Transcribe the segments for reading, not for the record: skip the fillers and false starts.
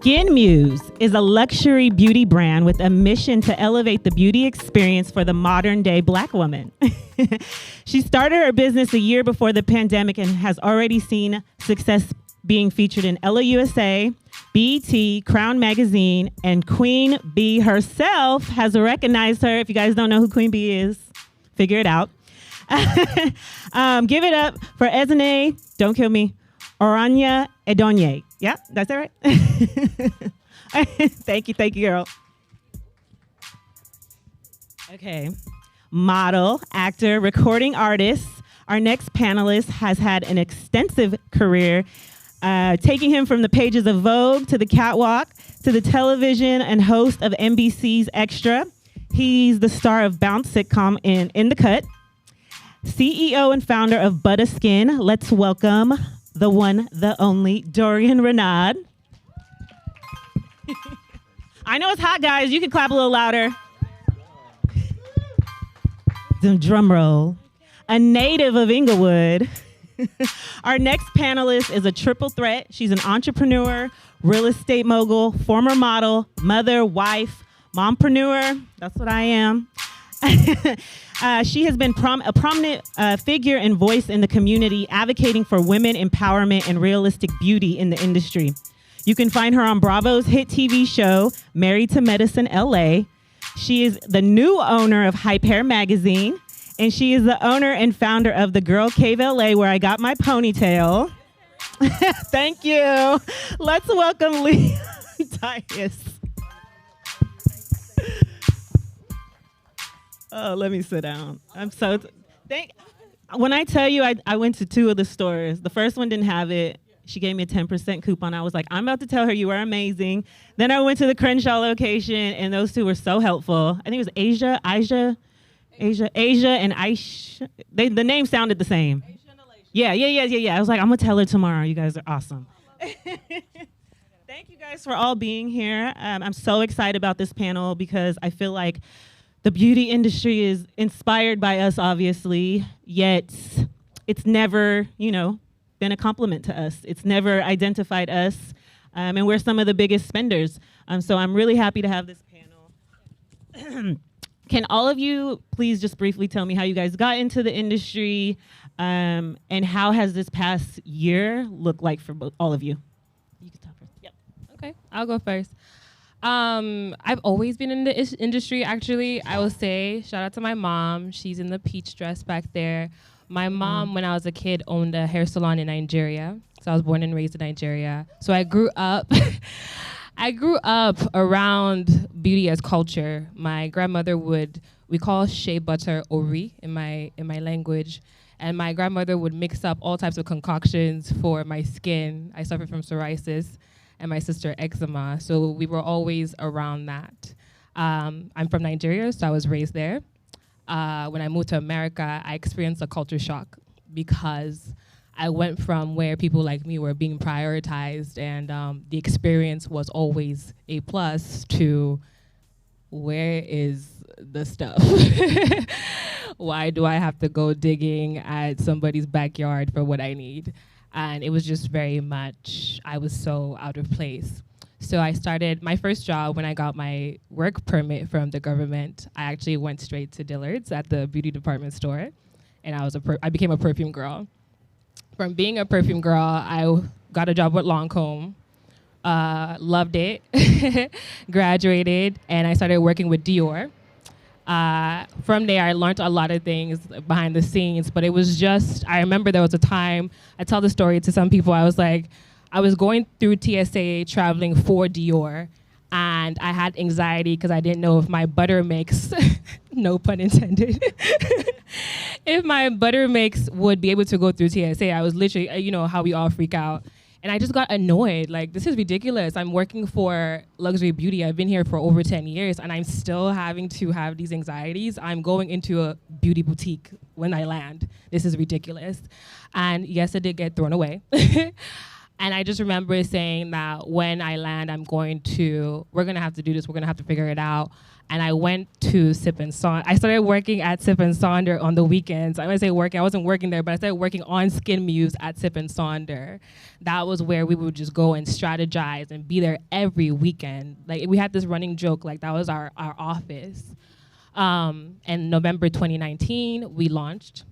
Skin Muse is a luxury beauty brand with a mission to elevate the beauty experience for the modern day Black woman. She started her business a year before the pandemic and has already seen success being featured in Ella USA, BET, Crown Magazine, and Queen Bee herself has recognized her. If you guys don't know who Queen Bee is, figure it out. Give it up for Ezine, don't kill me, Orania Edonye. Yeah, that's it, right? Thank you, girl. Okay. Model, actor, recording artist. Our next panelist has had an extensive career, taking him from the pages of Vogue to the catwalk to the television and host of NBC's Extra. He's the star of Bounce sitcom in the Cut. CEO and founder of Butter Skin. Let's welcome the one, the only, Dorian Renaud. I know it's hot, guys. You can clap a little louder. Drum roll. A native of Inglewood. Our next panelist is a triple threat. She's an entrepreneur, real estate mogul, former model, mother, wife, mompreneur. That's what I am. She has been a prominent figure and voice in the community, advocating for women empowerment and realistic beauty in the industry. You can find her on Bravo's hit TV show, Married to Medicine LA. She is the new owner of Hype Hair Magazine, and she is the owner and founder of the Girl Cave LA, where I got my ponytail. Thank you. Let's welcome Leah Dias. Oh, let me sit down. I'm so when I tell you I went to two of the stores. The first one didn't have it. She gave me a 10% coupon. I was like, I'm about to tell her you are amazing. Then I went to the Crenshaw location, and those two were so helpful. I think it was Asia, and Aisha. The name sounded the same. Yeah. I was like, I'm gonna tell her tomorrow. You guys are awesome. Thank you guys for all being here. I'm so excited about this panel because I feel like the beauty industry is inspired by us, obviously, yet it's never, been a compliment to us. It's never identified us, and we're some of the biggest spenders. So I'm really happy to have this panel. Can all of you please just briefly tell me how you guys got into the industry, and how has this past year looked like for all of you? You can talk first. Yep. Okay, I'll go first. I've always been in the industry, actually. I will say, shout out to my mom. She's in the peach dress back there. My mom, when I was a kid, owned a hair salon in Nigeria. So I was born and raised in Nigeria. So I grew up around beauty as culture. My grandmother we call shea butter ori in my language. And my grandmother would mix up all types of concoctions for my skin. I suffer from psoriasis, and my sister eczema. So we were always around that. I'm from Nigeria, so I was raised there. When I moved to America, I experienced a culture shock because I went from where people like me were being prioritized and the experience was always A+ to where is the stuff? Why do I have to go digging at somebody's backyard for what I need? And it was just very much, I was so out of place. So I started my first job when I got my work permit from the government. I actually went straight to Dillard's at the beauty department store, and I became a perfume girl. From being a perfume girl, I got a job with Lancôme, loved it, graduated, and I started working with Dior. From there, I learned a lot of things behind the scenes, but it was just, I remember there was a time, I tell the story to some people, I was going through TSA traveling for Dior, and I had anxiety because I didn't know if my butter mix, no pun intended, if my butter mix would be able to go through TSA. I was literally, how we all freak out. And I just got annoyed, like, this is ridiculous. I'm working for luxury beauty. I've been here for over 10 years, and I'm still having to have these anxieties. I'm going into a beauty boutique when I land. This is ridiculous. And yes, I did get thrown away. And I just remember saying that when I land, we're going to have to do this. We're going to have to figure it out. And I went to Sip and Saunders. I started working at Sip and Saunders on the weekends. I say working, I wasn't working there, but I started working on Skin Muse at Sip and Saunders. That was where we would just go and strategize and be there every weekend. Like, we had this running joke, like that was our office. And November 2019, we launched.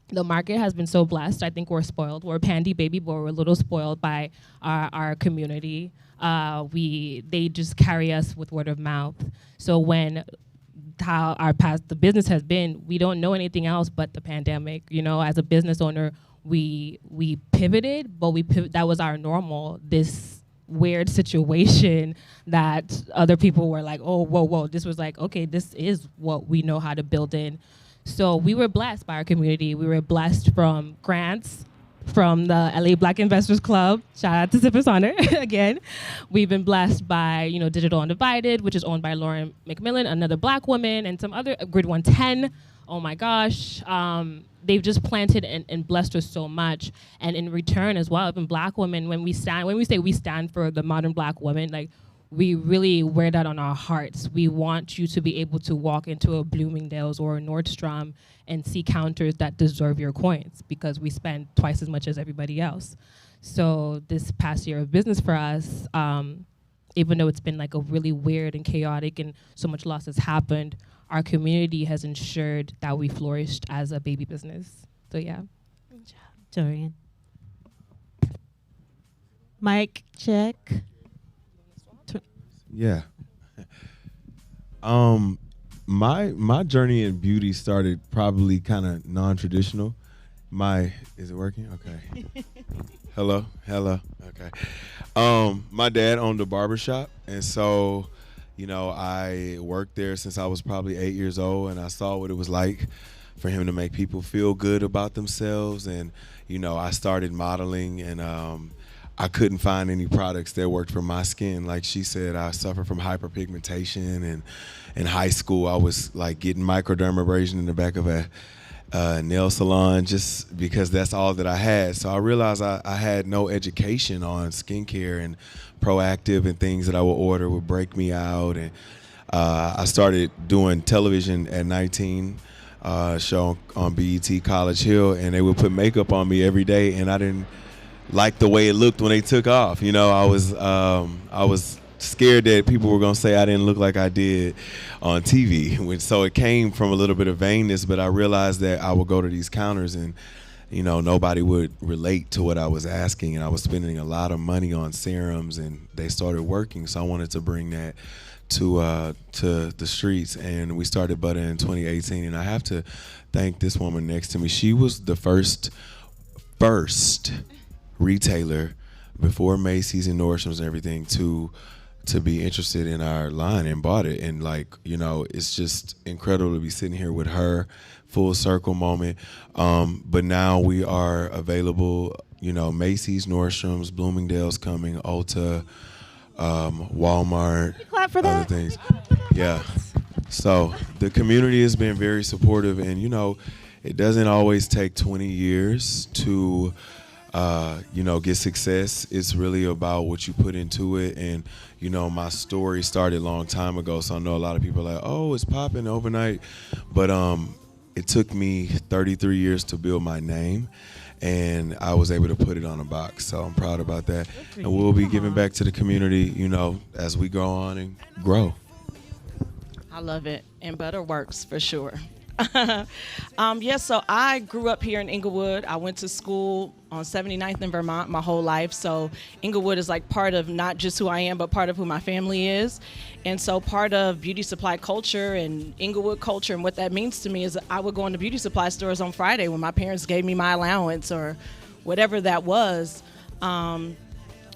The market has been so blessed. I think we're spoiled. We're Pandy Baby, but we're a little spoiled by our community. They just carry us with word of mouth. So how the business has been, we don't know anything else but the pandemic. You know, as a business owner, we pivoted, but that was our normal. This weird situation that other people were like, oh, whoa. This was like, okay, this is what we know how to build in. So we were blessed by our community. We were blessed from grants from the LA Black Investors Club. Shout out to Sip and Saunders again. We've been blessed by, Digital Undivided, which is owned by Lauren McMillan, another Black woman, and some other, Grid 110. Oh my gosh. They've just planted and blessed us so much. And in return as well, even Black women, when we say we stand for the modern Black woman, like, we really wear that on our hearts. We want you to be able to walk into a Bloomingdale's or a Nordstrom and see counters that deserve your coins, because we spend twice as much as everybody else. So this past year of business for us, even though it's been like a really weird and chaotic and so much loss has happened, our community has ensured that we flourished as a baby business. So yeah. Good job, Dorian. Mic check. Yeah. My journey in beauty started probably kind of non-traditional. Is it working? Okay. Hello. Okay. My dad owned a barbershop, and so, I worked there since I was probably 8 years old, and I saw what it was like for him to make people feel good about themselves. And, I started modeling, and I couldn't find any products that worked for my skin. Like she said, I suffer from hyperpigmentation, and in high school I was like getting microdermabrasion in the back of a nail salon just because that's all that I had. So I realized I had no education on skincare, and Proactive and things that I would order would break me out. And I started doing television at 19, show on BET College Hill, and they would put makeup on me every day, and I didn't like the way it looked when they took off. I was scared that people were gonna say I didn't look like I did on TV. So it came from a little bit of vainness, but I realized that I would go to these counters and nobody would relate to what I was asking, and I was spending a lot of money on serums, and they started working. So I wanted to bring that to the streets, and we started Butter in 2018. And I have to thank this woman next to me. She was the first retailer before Macy's and Nordstrom's and everything to be interested in our line and bought it. And it's just incredible to be sitting here with her, full circle moment. But now we are available, Macy's, Nordstrom's, Bloomingdale's coming, Ulta, Walmart, clap for other that. things. Yeah. So the community has been very supportive, and it doesn't always take 20 years to get success. It's really about what you put into it. And, my story started a long time ago, so I know a lot of people are like, oh, it's popping overnight. But it took me 33 years to build my name, and I was able to put it on a box. So I'm proud about that. And we'll be giving back to the community, as we go on and grow. I love it. And butter works for sure. So I grew up here in Inglewood. I went to school on 79th in Vermont my whole life. So Inglewood is like part of not just who I am, but part of who my family is. And so part of beauty supply culture and Inglewood culture, and what that means to me is I would go into beauty supply stores on Friday when my parents gave me my allowance or whatever that was.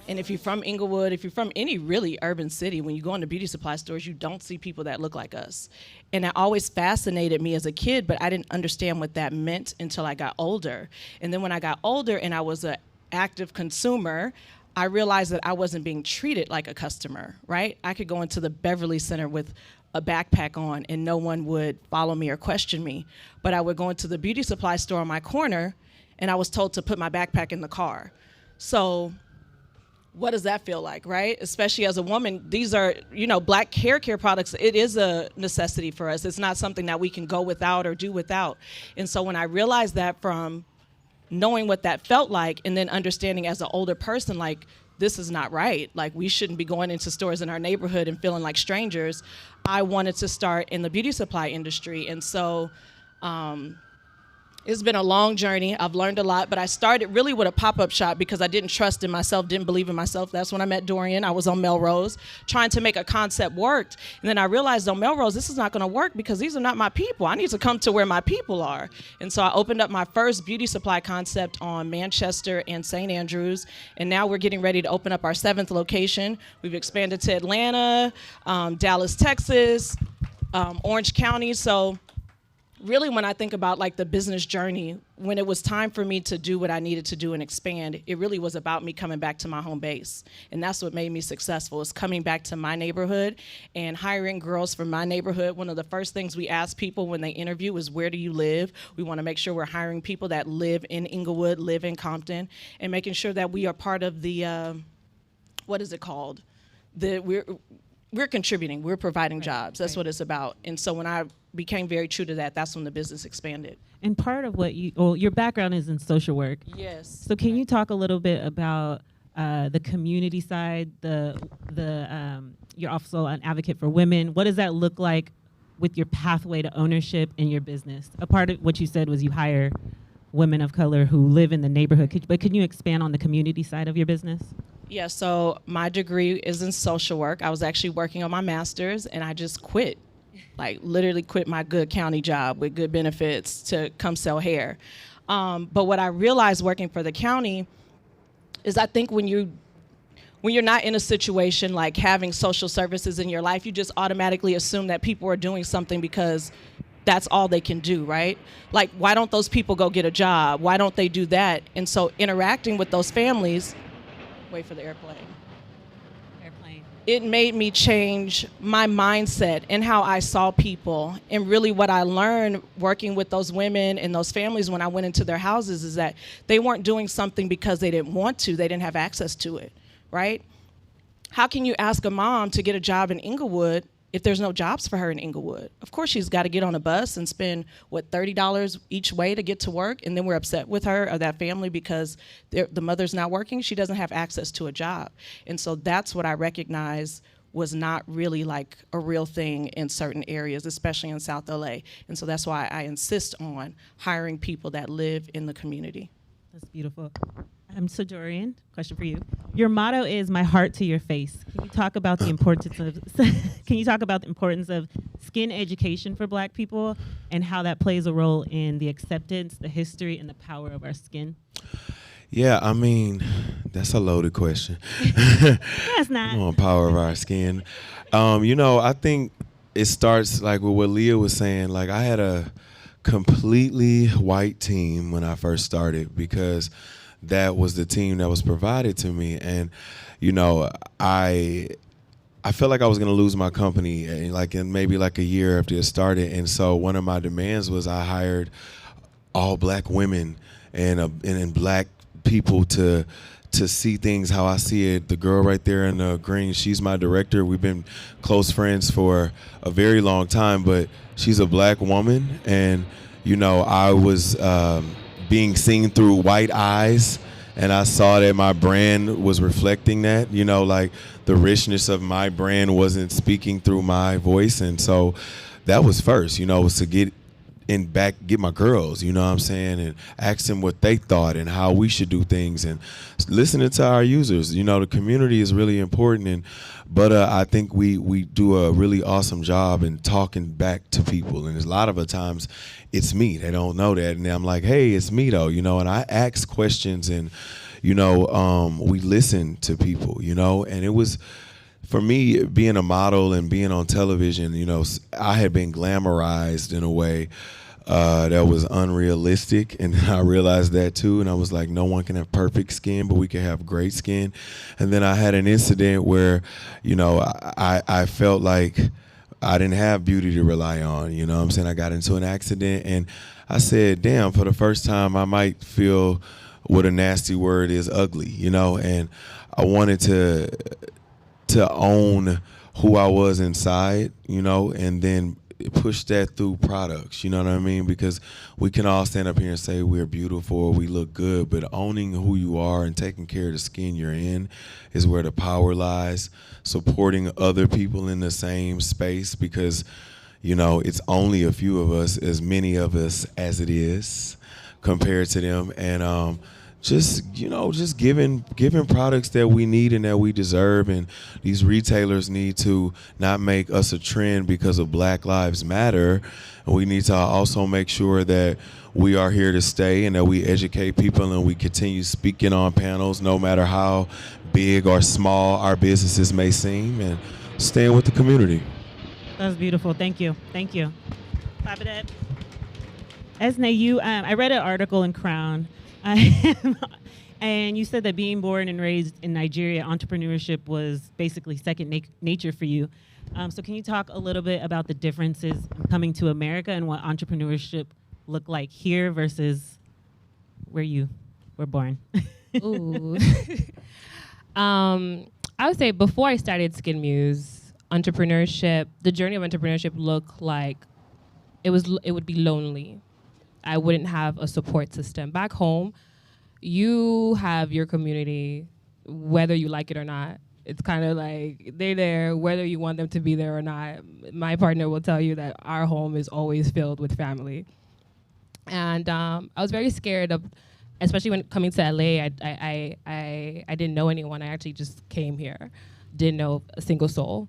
And if you're from Inglewood, if you're from any really urban city, when you go into beauty supply stores, you don't see people that look like us. And that always fascinated me as a kid, but I didn't understand what that meant until I got older. And then when I got older and I was an active consumer, I realized that I wasn't being treated like a customer, right? I could go into the Beverly Center with a backpack on and no one would follow me or question me. But I would go into the beauty supply store on my corner and I was told to put my backpack in the car. So what does that feel like, right? Especially as a woman, these are, Black hair care products. It is a necessity for us. It's not something that we can go without or do without. And so when I realized that, from knowing what that felt like and then understanding as an older person, like, this is not right. Like, we shouldn't be going into stores in our neighborhood and feeling like strangers. I wanted to start in the beauty supply industry. And so, it's been a long journey. I've learned a lot, but I started really with a pop-up shop because I didn't trust in myself, didn't believe in myself. That's when I met Dorian. I was on Melrose trying to make a concept work. And then I realized on Melrose, this is not going to work because these are not my people. I need to come to where my people are. And so I opened up my first beauty supply concept on Manchester and St. Andrews. And now we're getting ready to open up our 7th location. We've expanded to Atlanta, Dallas, Texas, Orange County. So really, when I think about like the business journey, when it was time for me to do what I needed to do and expand, it really was about me coming back to my home base. And that's what made me successful, is coming back to my neighborhood and hiring girls from my neighborhood. One of the first things we ask people when they interview is, where do you live? We want to make sure we're hiring people that live in Inglewood, live in Compton, and making sure that we are part of the, what is it called? We're contributing, we're providing jobs. That's what it's about. And so when I became very true to that, that's when the business expanded. And part of what your background is in social work. Yes. So can you talk a little bit about the community side, you're also an advocate for women. What does that look like with your pathway to ownership in your business? A part of what you said was you hire women of color who live in the neighborhood. But can you expand on the community side of your business? Yeah, so my degree is in social work. I was actually working on my master's, and I just quit. Like, literally quit my good county job with good benefits to come sell hair. But what I realized working for the county is, I think when you're not in a situation like having social services in your life, you just automatically assume that people are doing something because that's all they can do, right? Like, why don't those people go get a job? Why don't they do that? And so interacting with those families, wait for the airplane. It made me change my mindset and how I saw people. And really what I learned working with those women and those families when I went into their houses is that they weren't doing something because they didn't want to. They didn't have access to it, right? How can you ask a mom to get a job in Inglewood if there's no jobs for her in Inglewood? Of course, she's got to get on a bus and spend, $30 each way to get to work, and then we're upset with her or that family because the mother's not working. She doesn't have access to a job. And so that's what I recognize was not really like a real thing in certain areas, especially in South LA. And so that's why I insist on hiring people that live in the community. That's beautiful. So Dorian, question for you. Your motto is "My heart to your face." Can you talk about the importance of skin education for Black people and how that plays a role in the acceptance, the history, and the power of our skin? Yeah, I mean, that's a loaded question. That's not. On power of our skin. I think it starts like with what Leah was saying. Like, I had a completely white team when I first started because that was the team that was provided to me. And, I felt like I was going to lose my company in maybe a year after it started. And so one of my demands was I hired all Black women and Black people to see things how I see it. The girl right there in the green, she's my director. We've been close friends for a very long time, but she's a Black woman. And, I was being seen through white eyes, and I saw that my brand was reflecting that, the richness of my brand wasn't speaking through my voice. And so that was first, was to get my girls, you know what I'm saying, and ask them what they thought and how we should do things, and listening to our users. The community is really important, but I think we do a really awesome job in talking back to people. And a lot of the times it's me. They don't know that, and I'm like, hey, it's me though, and I ask questions, and we listen to people, and it was, for me, being a model and being on television, I had been glamorized in a way that was unrealistic, and I realized that too. And I was like, no one can have perfect skin, but we can have great skin. And then I had an incident where, I felt like I didn't have beauty to rely on. You know what I'm saying? I got into an accident, and I said, damn, for the first time, I might feel what a nasty word is, ugly, and I wanted to own who I was inside, and then push that through products, you know what I mean? Because we can all stand up here and say we're beautiful or we look good, but owning who you are and taking care of the skin you're in is where the power lies. Supporting other people in the same space, because it's only a few of us, as many of us as it is compared to them, and just giving products that we need and that we deserve. And these retailers need to not make us a trend because of Black Lives Matter. And we need to also make sure that we are here to stay and that we educate people and we continue speaking on panels, no matter how big or small our businesses may seem, and staying with the community. That's beautiful. Thank you. Thank you. Babadette. Esne, I read an article in Crown, and you said that being born and raised in Nigeria, entrepreneurship was basically second nature for you. So can you talk a little bit about the differences coming to America and what entrepreneurship looked like here versus where you were born? Ooh. I would say before I started Skin Muse, the journey of entrepreneurship looked like it would be lonely. I wouldn't have a support system. Back home, you have your community, whether you like it or not. It's kind of like they're there, whether you want them to be there or not. My partner will tell you that our home is always filled with family. And I was very scared of, especially when coming to LA, I didn't know anyone. I actually just came here, didn't know a single soul.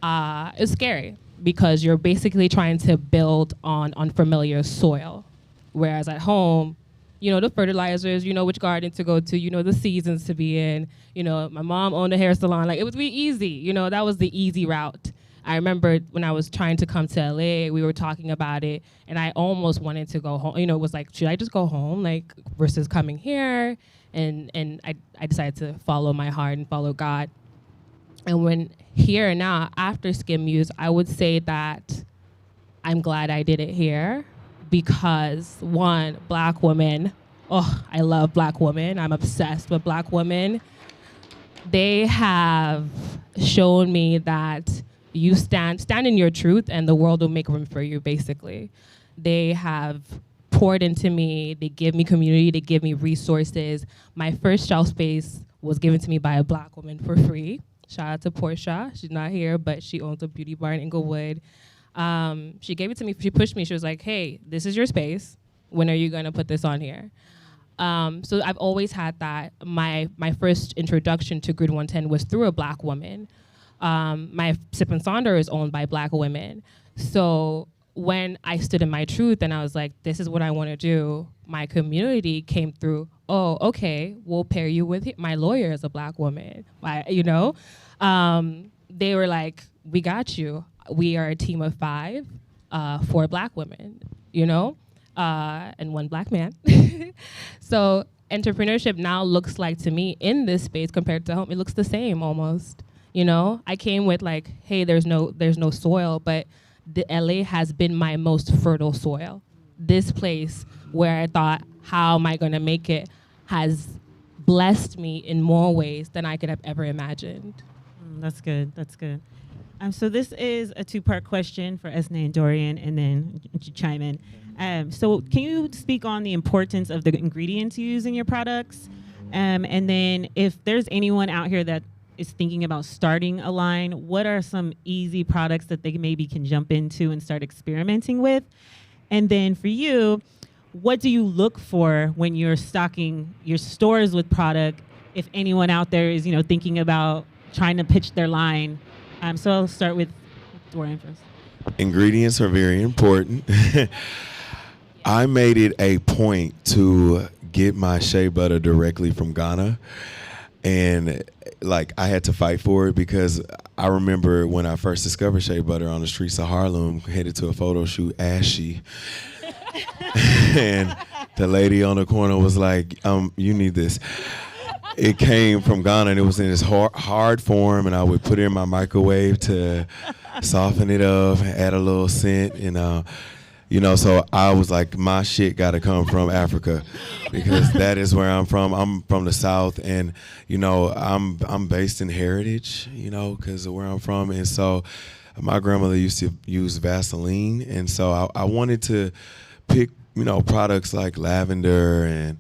It was scary because you're basically trying to build on unfamiliar soil. Whereas at home, the fertilizers, which garden to go to, the seasons to be in. My mom owned a hair salon. Like, it was really easy. That was the easy route. I remember when I was trying to come to LA, we were talking about it, and I almost wanted to go home. It was like, should I just go home, versus coming here? And I decided to follow my heart and follow God. And when here and now, after Skin Muse, I would say that I'm glad I did it here. Because one, Black women, I love Black women. I'm obsessed with Black women. They have shown me that you stand in your truth and the world will make room for you, basically. They have poured into me. They give me community. They give me resources. My first shelf space was given to me by a Black woman for free. Shout out to Portia. She's not here, but she owns a beauty bar in Inglewood. She gave it to me. She pushed me. She was like, hey, this is your space. When are you going to put this on here? So I've always had that. My first introduction to Grid 110 was through a Black woman. My Sip and Sonder is owned by Black women. So when I stood in my truth and I was like, this is what I want to do, my community came through, oh, okay, we'll pair you with my lawyer as a Black woman. They were like, we got you. We are a team of 5, 4 Black women, and 1 Black man. So entrepreneurship now looks like, to me, in this space compared to home, it looks the same almost. I came with hey, there's no soil, but the LA has been my most fertile soil. This place where I thought, how am I going to make it, has blessed me in more ways than I could have ever imagined. That's good. That's good. So this is a 2-part question for Esne and Dorian, and then you chime in. So can you speak on the importance of the ingredients you use in your products? And then if there's anyone out here that is thinking about starting a line, what are some easy products that they maybe can jump into and start experimenting with? And then for you, what do you look for when you're stocking your stores with product, if anyone out there is, thinking about trying to pitch their line? So I'll start with Dorian first. Ingredients are very important. I made it a point to get my shea butter directly from Ghana. And I had to fight for it because I remember when I first discovered shea butter on the streets of Harlem, headed to a photo shoot, ashy. And the lady on the corner was like, you need this. It came from Ghana, and it was in this hard form, and I would put it in my microwave to soften it up, add a little scent, and So I was like, my shit got to come from Africa because that is where I'm from. I'm from the South, and I'm based in Heritage, because of where I'm from, and so my grandmother used to use Vaseline, and so I wanted to pick products like lavender and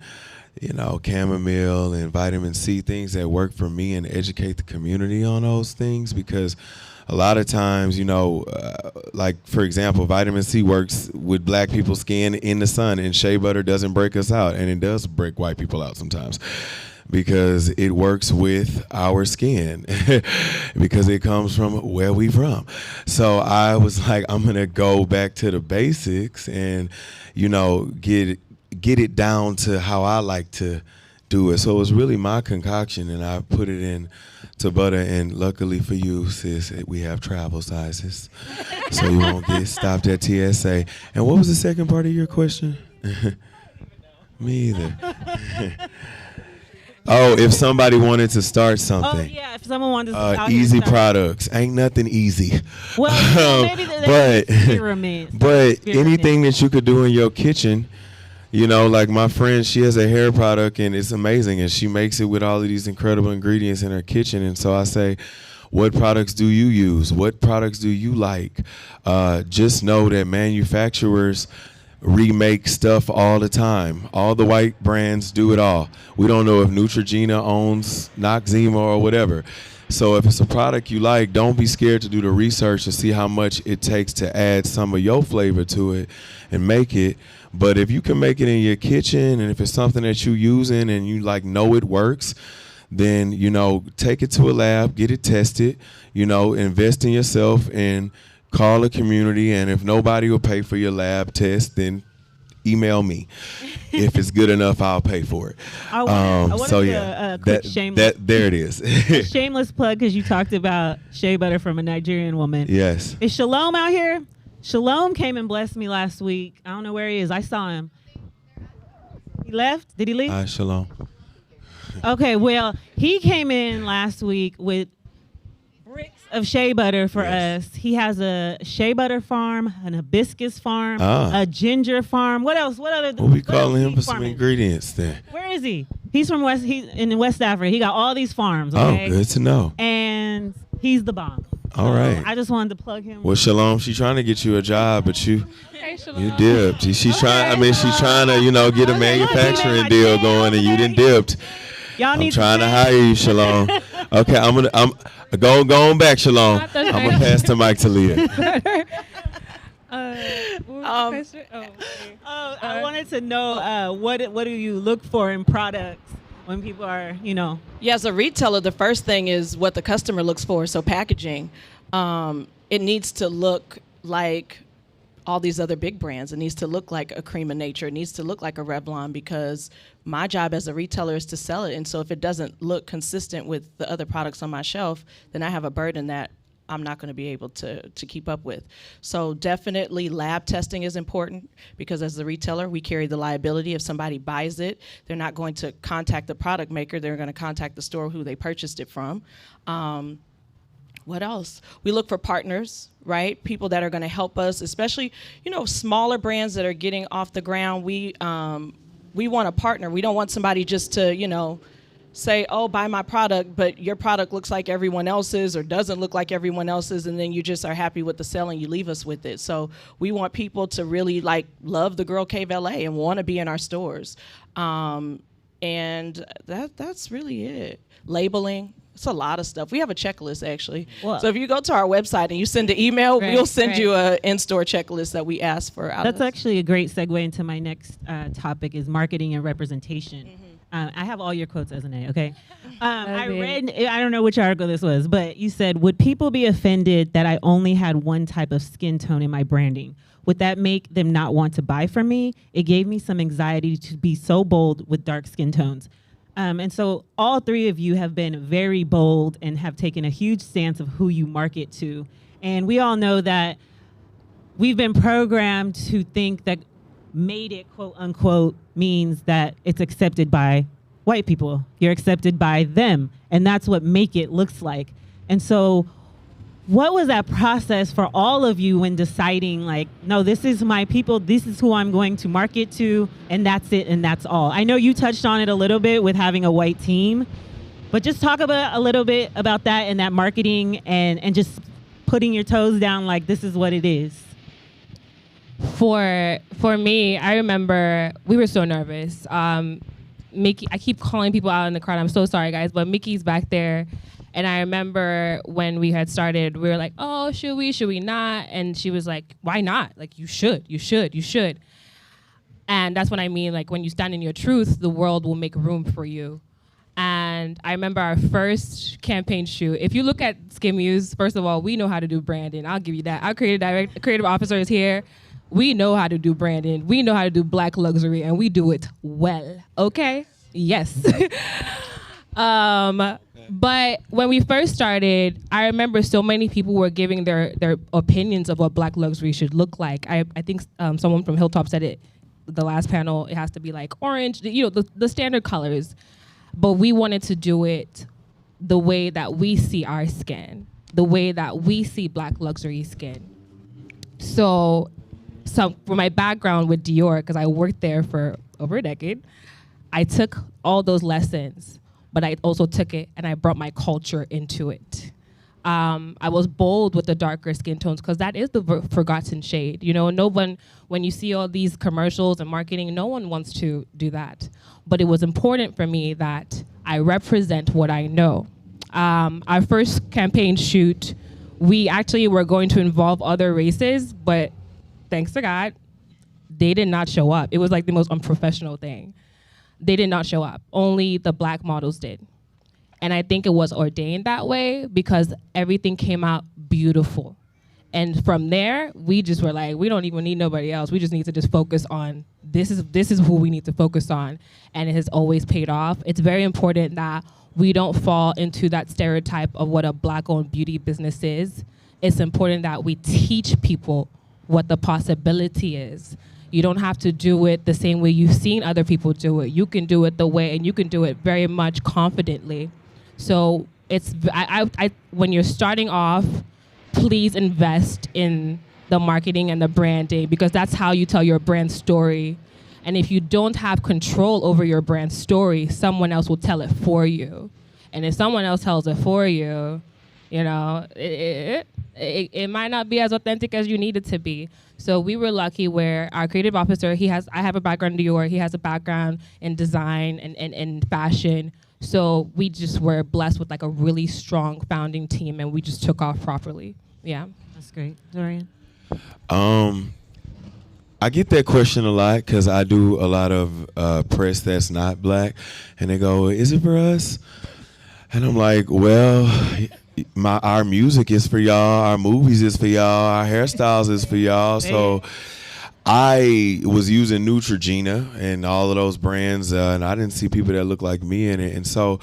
chamomile and vitamin C, things that work for me, and educate the community on those things, because a lot of times, like for example, vitamin C works with black people's skin in the sun, and shea butter doesn't break us out, and it does break white people out sometimes because it works with our skin because it comes from where we from. So I was like, I'm gonna go back to the basics and get it down to how I like to do it. So it was really my concoction, and I put it in to butter, and luckily for you, sis, we have travel sizes, so you won't get stopped at TSA. And what was the second part of your question? Me either. Oh, if somebody wanted to start something. Oh yeah, if someone wanted to start easy products. Ain't nothing easy. Well, maybe but anything that you could do in your kitchen. Like my friend, she has a hair product, and it's amazing, and she makes it with all of these incredible ingredients in her kitchen. And so I say, what products do you use? What products do you like? Just know that manufacturers remake stuff all the time. All the white brands do it all. We don't know if Neutrogena owns Noxzema or whatever. So if it's a product you like, don't be scared to do the research to see how much it takes to add some of your flavor to it and make it. But if you can make it in your kitchen, and if it's something that you're using and you know it works, then, take it to a lab, get it tested, invest in yourself and call a community. And if nobody will pay for your lab test, then email me. If it's good enough, I'll pay for it. I want to do a quick shameless. There it is. A shameless plug, because you talked about shea butter from a Nigerian woman. Yes. Is Shalom out here? Shalom came and blessed me last week. I don't know where he is. I saw him. He left? Did he leave? Hi, Shalom. Okay, well, he came in last week with bricks of shea butter for us. He has a shea butter farm, an hibiscus farm, a ginger farm. What else? What other? We'll be calling him for some ingredients then. Where is he? He's from He's in West Africa. He got all these farms. Okay? Oh, good to know. And he's the bomb. All right. I just wanted to plug him. Well, Shalom, she's trying to get you a job, but you dipped. She's trying to, get a manufacturing deal going, and you done dipped. I'm trying to hire you, Shalom. Okay, I'm go on back, Shalom. I'm gonna pass the mic to Leah. I wanted to know what do you look for in products when people are, Yeah, as a retailer, the first thing is what the customer looks for. So packaging, it needs to look like all these other big brands. It needs to look like a Cream of Nature. It needs to look like a Revlon, because my job as a retailer is to sell it. And so if it doesn't look consistent with the other products on my shelf, then I have a burden that I'm not going to be able to keep up with. So definitely lab testing is important, because as a retailer, we carry the liability. If somebody buys it, they're not going to contact the product maker. They're going to contact the store who they purchased it from. What else? We look for partners, right? People that are going to help us, especially, smaller brands that are getting off the ground. We want a partner. We don't want somebody just to, say, oh, buy my product, but your product looks like everyone else's or doesn't look like everyone else's, and then you just are happy with the sale and you leave us with it. So we want people to really love the Girl Cave LA and want to be in our stores. And that's really it. Labeling. It's a lot of stuff. We have a checklist, actually. Well, so if you go to our website and you send an email, we'll send you an in-store checklist that we ask for. That's actually a great segue into my next topic, is marketing and representation. Mm-hmm. I have all your quotes as an A, okay? I read, I don't know which article this was, but you said, would people be offended that I only had one type of skin tone in my branding? Would that make them not want to buy from me? It gave me some anxiety to be so bold with dark skin tones. And so all three of you have been very bold and have taken a huge stance of who you market to. And we all know that we've been programmed to think that made it, quote unquote, means that it's accepted by white people. You're accepted by them. And that's what make it looks like. And so What was that process for all of you when deciding, like, no, this is my people, this is who I'm going to market to, and that's it, and that's all? I know you touched on it a little bit with having a white team, but just talk about a little bit about that and that marketing and just putting your toes down, like, this is what it is. For me, I remember we were so nervous. Mickey, I keep calling people out in the crowd. I'm so sorry, guys, but Mickey's back there. And I remember when we had started, we were like, oh, should we not? And she was like, why not? Like, you should. And that's what I mean, like, when you stand in your truth, the world will make room for you. And I remember our first campaign shoot. If you look at Skimmuse, first of all, we know how to do branding. I'll give you that. Our creative officer is here. We know how to do branding. We know how to do Black luxury, and we do it well. Okay? Yes. But when we first started, I remember so many people were giving their opinions of what Black luxury should look like. I think someone from Hilltop said it, the last panel, it has to be like orange, the standard colors. But we wanted to do it the way that we see our skin, the way that we see Black luxury skin. So for my background with Dior, because I worked there for over a decade, I took all those lessons, but I also took it and I brought my culture into it. I was bold with the darker skin tones because that is the forgotten shade. No one, when you see all these commercials and marketing, no one wants to do that. But it was important for me that I represent what I know. Our first campaign shoot, we actually were going to involve other races, but thanks to God, they did not show up. It was like the most unprofessional thing. They did not show up. Only the Black models did. And I think it was ordained that way because everything came out beautiful. And from there, we just were like, we don't even need nobody else. We just need to just focus on this is who we need to focus on. And it has always paid off. It's very important that we don't fall into that stereotype of what a Black-owned beauty business is. It's important that we teach people what the possibility is. You don't have to do it the same way you've seen other people do it. You can do it the way, and you can do it very much confidently. So it's when you're starting off, please invest in the marketing and the branding because that's how you tell your brand story. And if you don't have control over your brand story, someone else will tell it for you. And if someone else tells it for you, it might not be as authentic as you need it to be. So we were lucky where our creative officer, I have a background in Dior, he has a background in design and fashion. So we just were blessed with like a really strong founding team and we just took off properly. Yeah. That's great. Dorian? I get that question a lot because I do a lot of press that's not Black. And they go, is it for us? And I'm like, well, our music is for y'all, our movies is for y'all, our hairstyles is for y'all. So I was using Neutrogena and all of those brands, and I didn't see people that look like me in it. And so,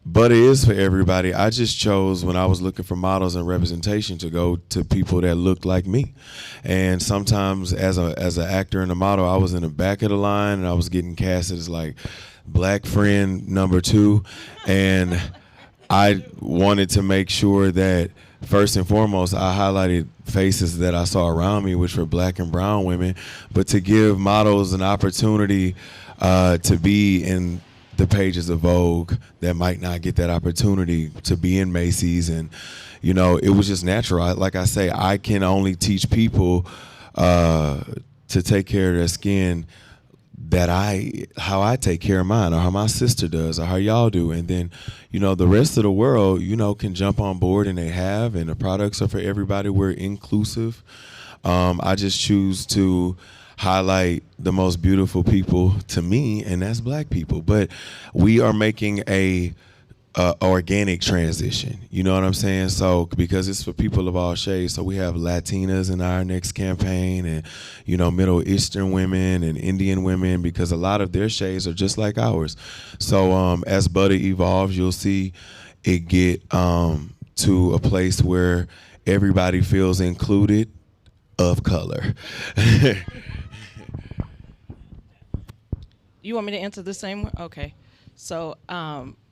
but it is for everybody. I just chose when I was looking for models and representation to go to people that looked like me. And sometimes as an actor and a model, I was in the back of the line and I was getting casted as like Black friend number 2. And I wanted to make sure that first and foremost, I highlighted faces that I saw around me, which were Black and brown women, but to give models an opportunity to be in the pages of Vogue that might not get that opportunity to be in Macy's. And, it was just natural. Like I say, I can only teach people to take care of their skin how I take care of mine, or how my sister does, or how y'all do. And then, the rest of the world, can jump on board, and they have, and the products are for everybody. We're inclusive. I just choose to highlight the most beautiful people to me, and that's Black people. But we are making a organic transition, you know what I'm saying? So because it's for people of all shades, so we have Latinas in our next campaign, and Middle Eastern women and Indian women, because a lot of their shades are just like ours. So as Butter evolves, you'll see it get to a place where everybody feels included of color. You want me to answer the same one? Okay. So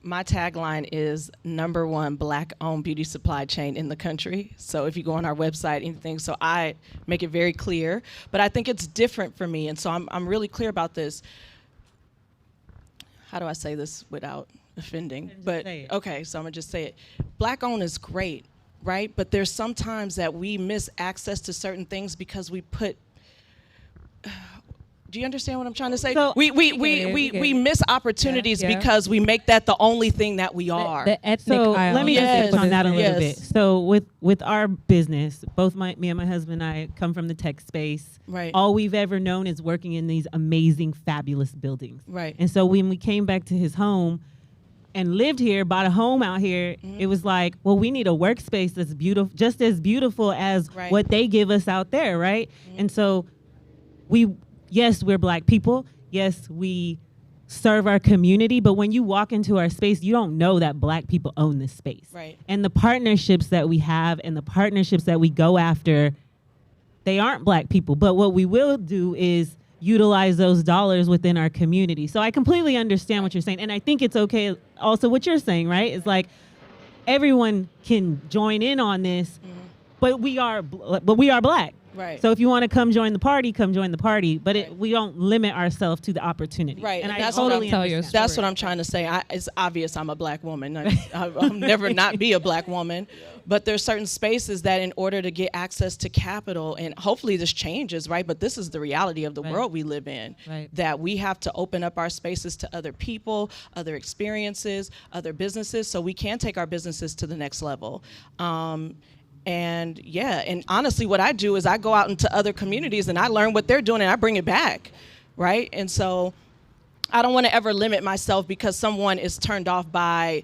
my tagline is #1 Black-owned beauty supply chain in the country. So if you go on our website, anything, so I make it very clear. But I think it's different for me, and so I'm really clear about this. How do I say this without offending? But okay, so I'm gonna just say it. Black-owned is great, right? But there's sometimes that we miss access to certain things because we put. Do you understand what I'm trying to say? So we miss opportunities because we make that the only thing that we are. The ethnic So aisle. let me Yes, just touch on that a little yes. bit. So with our business, both me and my husband and I come from the tech space. Right. All we've ever known is working in these amazing, fabulous buildings. Right. And so when we came back to his home and lived here, bought a home out here, it was like, well, we need a workspace that's beautiful, just as beautiful as Right. what they give us out there, right? And so yes, we're Black people. Yes, we serve our community. But when you walk into our space, you don't know that Black people own this space. Right. And the partnerships that we have and the partnerships that we go after, they aren't Black people. But what we will do is utilize those dollars within our community. So I completely understand what you're saying. And I think it's okay also what you're saying, right? It's like everyone can join in on this, but we are Black. Right. So if you want to come join the party, come join the party. But we don't limit ourselves to the opportunity. Right, And and I that's what I'm- totally Tell your understand. That's what I'm trying to say. It's obvious I'm a Black woman. I'll never not be a Black woman. But there's certain spaces that in order to get access to capital, and hopefully this changes, right? But this is the reality of the Right. world we live in, Right. that we have to open up our spaces to other people, other experiences, other businesses, so we can take our businesses to the next level. And yeah, and honestly, what I do is I go out into other communities and I learn what they're doing and I bring it back, right? And so I don't want to ever limit myself because someone is turned off by,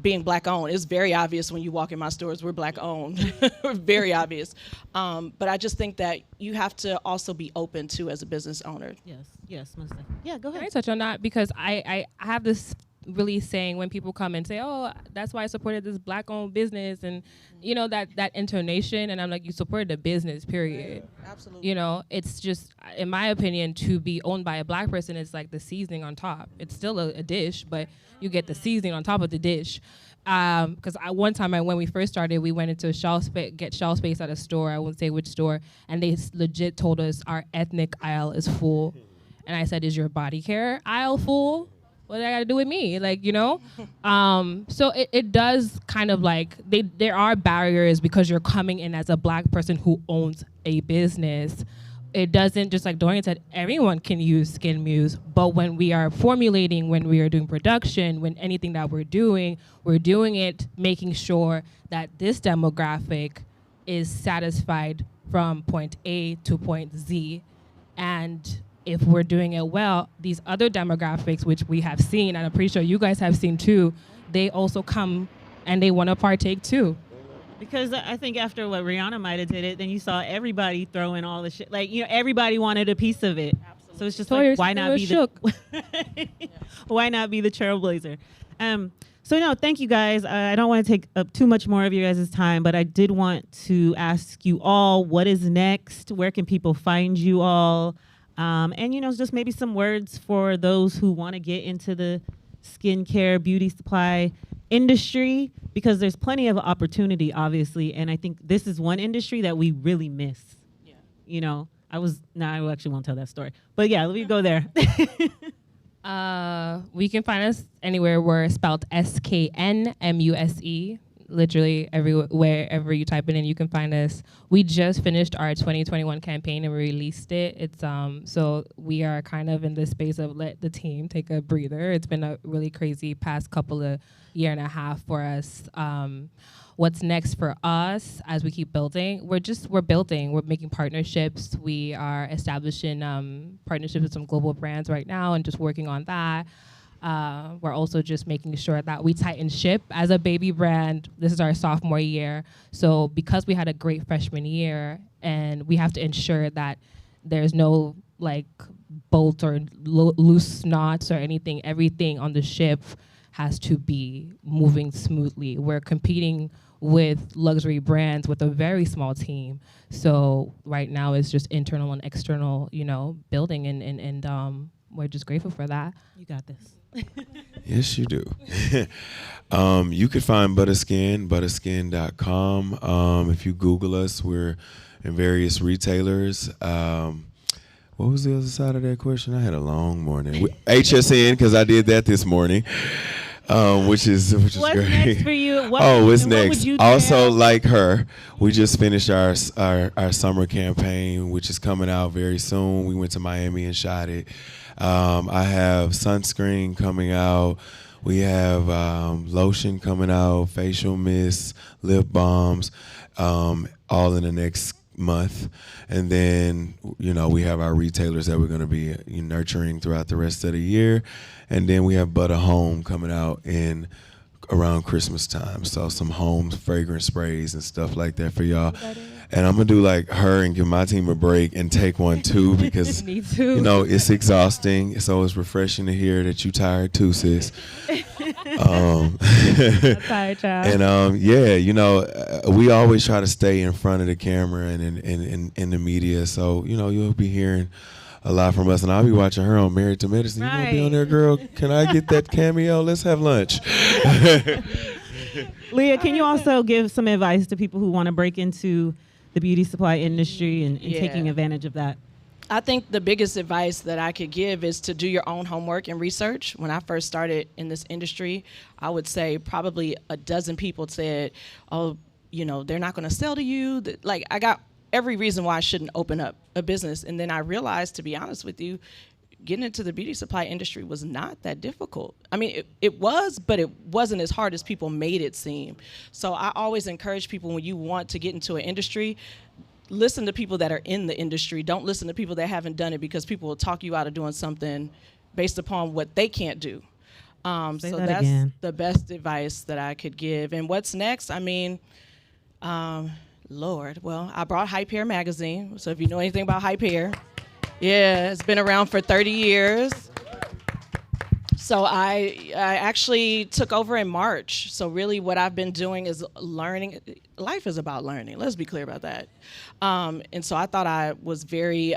being Black owned. It's very obvious when you walk in my stores, we're Black owned, very obvious. But I just think that you have to also be open to as a business owner. Yes, most definitely. Yeah, go Can I ahead. touch on that? Because I have this really saying when people come and say, oh, that's why I supported this Black-owned business, and that intonation, and I'm like, you supported a business, period. Absolutely. It's just, in my opinion, to be owned by a Black person is like the seasoning on top. It's still a dish, but you get the seasoning on top of the dish. Because one time when we first started, we went into get shelf space at a store. I won't say which store, and they legit told us our ethnic aisle is full. And I said, is your body care aisle full? What does that got to do with me? So it does kind of like, there are barriers because you're coming in as a Black person who owns a business. It doesn't, just like Dorian said, everyone can use Skin Muse, but when we are formulating, when we are doing production, when anything that we're doing it making sure that this demographic is satisfied from point A to point Z. And if we're doing it well, these other demographics, which we have seen, and I'm pretty sure you guys have seen too, they also come and they want to partake too. Because I think after what Rihanna might have did it, then you saw everybody throwing all the shit. Like, everybody wanted a piece of it. Absolutely. So it's just like, why not be why not be the trailblazer? So no, thank you guys. I don't want to take up too much more of your guys' time, but I did want to ask you all, what is next? Where can people find you all? And just maybe some words for those who want to get into the skincare, beauty supply industry, because there's plenty of opportunity, obviously. And I think this is one industry that we really miss. Yeah. I actually won't tell that story. But yeah, let me go there. We can find us anywhere. We're spelled SKNMUSE. Literally wherever you type it in, you can find us. We just finished our 2021 campaign and we released it. It's so we are kind of in this space of let the team take a breather. It's been a really crazy past couple of year and a half for us. What's next for us as we keep building? We're building. We're making partnerships. We are establishing partnerships with some global brands right now and just working on that. We're also just making sure that we tighten ship as a baby brand. This is our sophomore year. So because we had a great freshman year and we have to ensure that there's no bolt or loose knots or anything, everything on the ship has to be moving smoothly. We're competing with luxury brands with a very small team. So right now it's just internal and external, building and we're just grateful for that. You got this. Yes, you do. You could find Butterskin, butterskin.com. If you Google us, we're in various retailers. What was the other side of that question? I had a long morning. HSN, because I did that this morning, which is What's great. next for you? What's What's would next? you Also, tell- like her, we just finished our summer campaign, which is coming out very soon. We went to Miami and shot it. I have sunscreen coming out. We have lotion coming out, facial mist, lip balms, all in the next month. And then, we have our retailers that we're going to be nurturing throughout the rest of the year. And then we have Butter Home coming out in around Christmas time. So some home fragrance sprays and stuff like that for y'all. And I'm going to do like her and give my team a break and take one too, because, Me too. it's exhausting. So it's refreshing to hear that you tired too, sis. Tired child. And we always try to stay in front of the camera and in the media. So, you'll be hearing a lot from us. And I'll be watching her on Married to Medicine. You gonna be on there, girl? Can I get that cameo? Let's have lunch. Leah, can you also give some advice to people who want to break into the beauty supply industry and Yeah. taking advantage of that? I think the biggest advice that I could give is to do your own homework and research. When I first started in this industry, I would say probably a dozen people said, oh, they're not going to sell to you. Like, I got every reason why I shouldn't open up a business. And then I realized, to be honest with you, getting into the beauty supply industry was not that difficult. I mean, it was, but it wasn't as hard as people made it seem. So I always encourage people, when you want to get into an industry, listen to people that are in the industry. Don't listen to people that haven't done it, because people will talk you out of doing something based upon what they can't do. So that that's again. the best advice that I could give. And what's next? I mean, Lord, well, I brought Hype Hair magazine. So if you know anything about Hype Hair, yeah, it's been around for 30 years. So I actually took over in March. So really what I've been doing is learning. Life is about learning. Let's be clear about that. And so I thought I was very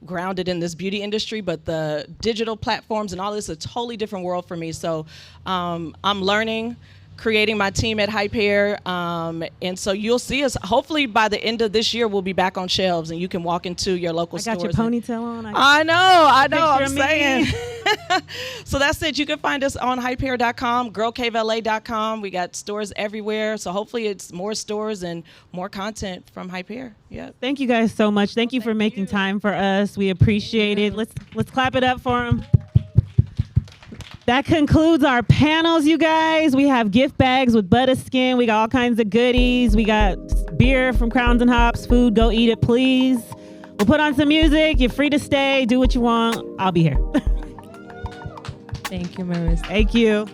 grounded in this beauty industry, but the digital platforms and all this is a totally different world for me. So I'm learning, creating my team at Hype Hair. And so you'll see us, hopefully by the end of this year, we'll be back on shelves and you can walk into your local I stores. got your ponytail on. I know, I'm Picture me. saying. So that's it. You can find us on hypehair.com, girlcavela.com. We got stores everywhere. So hopefully it's more stores and more content from Hype Hair. Yep. Thank you guys so much. Thank you for making time for us. We appreciate it. Let's clap it up for them. That concludes our panels, you guys. We have gift bags with Butterskin. We got all kinds of goodies. We got beer from Crowns and Hops. Food, go eat it, please. We'll put on some music. You're free to stay. Do what you want. I'll be here. Thank you, Marissa. Thank you.